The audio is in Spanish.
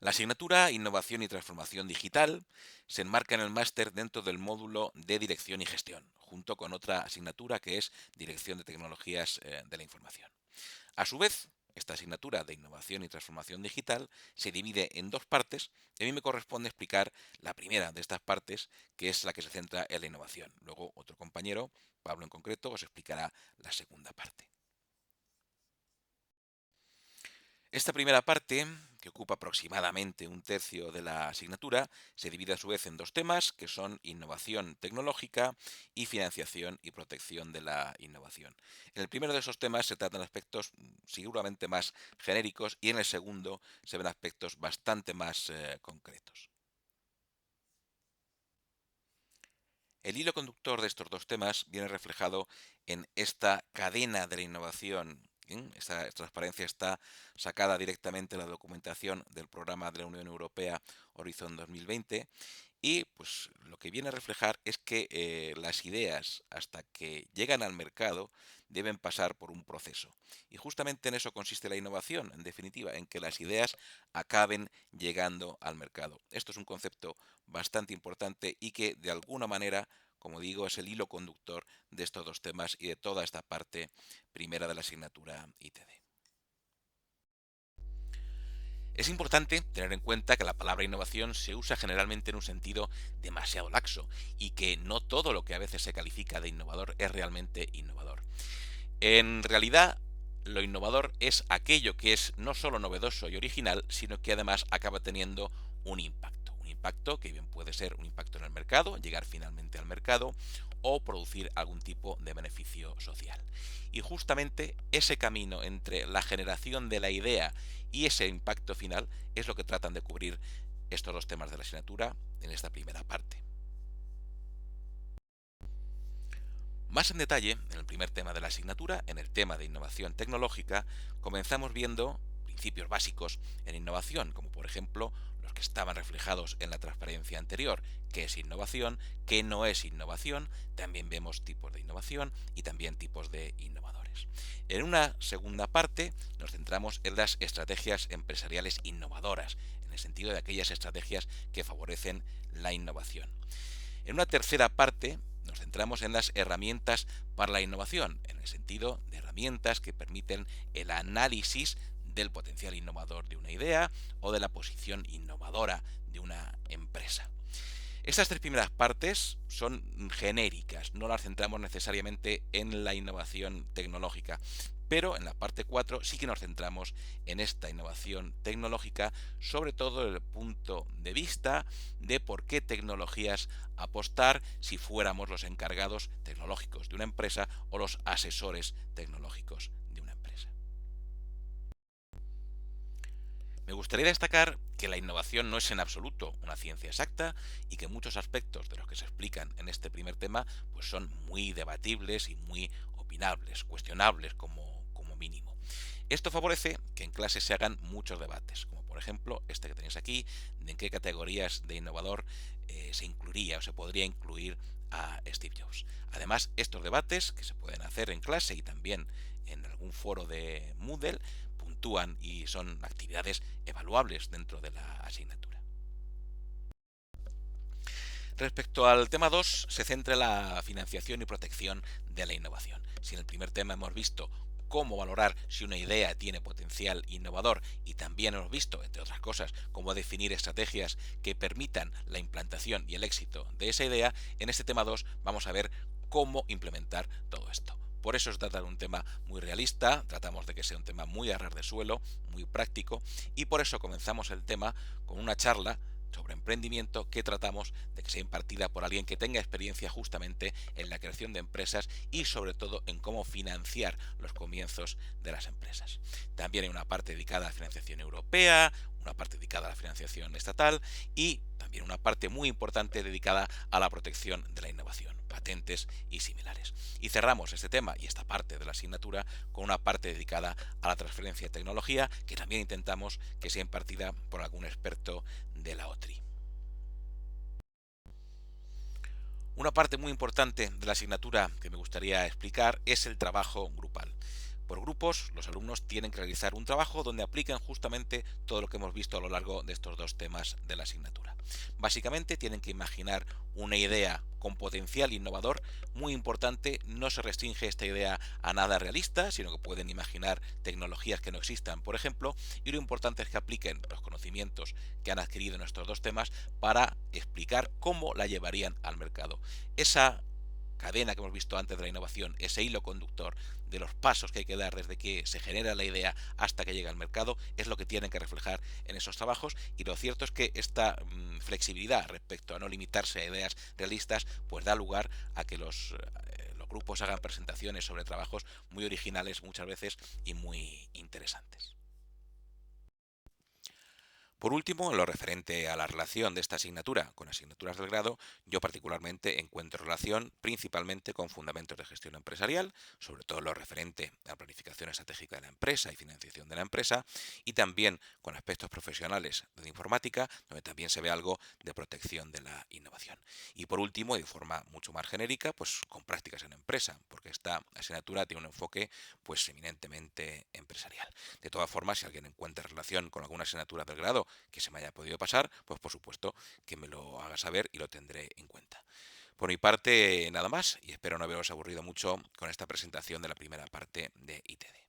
La asignatura Innovación y Transformación Digital se enmarca en el máster dentro del módulo de Dirección y Gestión, junto con otra asignatura que es Dirección de Tecnologías de la Información. A su vez, esta asignatura de Innovación y Transformación Digital se divide en dos partes y a mí me corresponde explicar la primera de estas partes, que es la que se centra en la innovación. Luego otro compañero, Pablo en concreto, os explicará la segunda parte. Esta primera parte, que ocupa aproximadamente un tercio de la asignatura, se divide a su vez en dos temas, que son innovación tecnológica y financiación y protección de la innovación. En el primero de esos temas se tratan aspectos seguramente más genéricos y en el segundo se ven aspectos bastante más concretos. El hilo conductor de estos dos temas viene reflejado en esta cadena de la innovación. Esta transparencia está sacada directamente de la documentación del programa de la Unión Europea Horizon 2020 y pues lo que viene a reflejar es que las ideas hasta que llegan al mercado deben pasar por un proceso. Y justamente en eso consiste la innovación, en definitiva, en que las ideas acaben llegando al mercado. Esto es un concepto bastante importante y que de alguna manera, como digo, es el hilo conductor de estos dos temas y de toda esta parte primera de la asignatura ITD. Es importante tener en cuenta que la palabra innovación se usa generalmente en un sentido demasiado laxo y que no todo lo que a veces se califica de innovador es realmente innovador. En realidad, lo innovador es aquello que es no solo novedoso y original, sino que además acaba teniendo un impacto. Un impacto que bien puede ser un impacto en el mercado, llegar finalmente al mercado, o producir algún tipo de beneficio social. Y justamente ese camino entre la generación de la idea y ese impacto final es lo que tratan de cubrir estos dos temas de la asignatura en esta primera parte. Más en detalle, en el primer tema de la asignatura, en el tema de innovación tecnológica, comenzamos viendo principios básicos en innovación, como por ejemplo los que estaban reflejados en la transparencia anterior, qué es innovación, qué no es innovación, también vemos tipos de innovación y también tipos de innovadores. En una segunda parte nos centramos en las estrategias empresariales innovadoras, en el sentido de aquellas estrategias que favorecen la innovación. En una tercera parte nos centramos en las herramientas para la innovación, en el sentido de herramientas que permiten el análisis del potencial innovador de una idea o de la posición innovadora de una empresa. Estas tres primeras partes son genéricas, no las centramos necesariamente en la innovación tecnológica, pero en la parte 4 sí que nos centramos en esta innovación tecnológica, sobre todo desde el punto de vista de por qué tecnologías apostar si fuéramos los encargados tecnológicos de una empresa o los asesores tecnológicos de una empresa. Me gustaría destacar que la innovación no es en absoluto una ciencia exacta y que muchos aspectos de los que se explican en este primer tema pues son muy debatibles y muy opinables, cuestionables como mínimo. Esto favorece que en clase se hagan muchos debates, como por ejemplo este que tenéis aquí, de en qué categorías de innovador se incluiría o se podría incluir a Steve Jobs. Además, estos debates que se pueden hacer en clase y también en algún foro de Moodle puntúan y son actividades evaluables dentro de la asignatura. Respecto al tema 2, se centra en la financiación y protección de la innovación. Si en el primer tema hemos visto cómo valorar si una idea tiene potencial innovador y también hemos visto, entre otras cosas, cómo definir estrategias que permitan la implantación y el éxito de esa idea, en este tema 2 vamos a ver cómo implementar todo esto. Por eso se trata de un tema muy realista, tratamos de que sea un tema muy a ras de suelo, muy práctico, y por eso comenzamos el tema con una charla sobre emprendimiento que tratamos de que sea impartida por alguien que tenga experiencia justamente en la creación de empresas y sobre todo en cómo financiar los comienzos de las empresas. También hay una parte dedicada a la financiación europea, una parte dedicada a la financiación estatal y también una parte muy importante dedicada a la protección de la innovación, patentes y similares. Y cerramos este tema y esta parte de la asignatura con una parte dedicada a la transferencia de tecnología que también intentamos que sea impartida por algún experto de la OTRI. Una parte muy importante de la asignatura que me gustaría explicar es el trabajo grupal. Por grupos, los alumnos tienen que realizar un trabajo donde apliquen justamente todo lo que hemos visto a lo largo de estos dos temas de la asignatura. Básicamente tienen que imaginar una idea con potencial innovador. Muy importante, no se restringe esta idea a nada realista, sino que pueden imaginar tecnologías que no existan, por ejemplo, y lo importante es que apliquen los conocimientos que han adquirido en estos dos temas para explicar cómo la llevarían al mercado. Esa cadena que hemos visto antes de la innovación, ese hilo conductor de los pasos que hay que dar desde que se genera la idea hasta que llega al mercado, es lo que tienen que reflejar en esos trabajos, y lo cierto es que esta flexibilidad respecto a no limitarse a ideas realistas, pues da lugar a que los grupos hagan presentaciones sobre trabajos muy originales muchas veces y muy interesantes. Por último, en lo referente a la relación de esta asignatura con asignaturas del grado, yo particularmente encuentro relación principalmente con fundamentos de gestión empresarial, sobre todo lo referente a la planificación estratégica de la empresa y financiación de la empresa, y también con aspectos profesionales de informática, donde también se ve algo de protección de la innovación. Y por último, y de forma mucho más genérica, pues con prácticas en empresa, porque esta asignatura tiene un enfoque pues eminentemente empresarial. De todas formas, si alguien encuentra relación con alguna asignatura del grado que se me haya podido pasar, pues por supuesto que me lo haga saber y lo tendré en cuenta. Por mi parte, nada más, y espero no haberos aburrido mucho con esta presentación de la primera parte de ITD.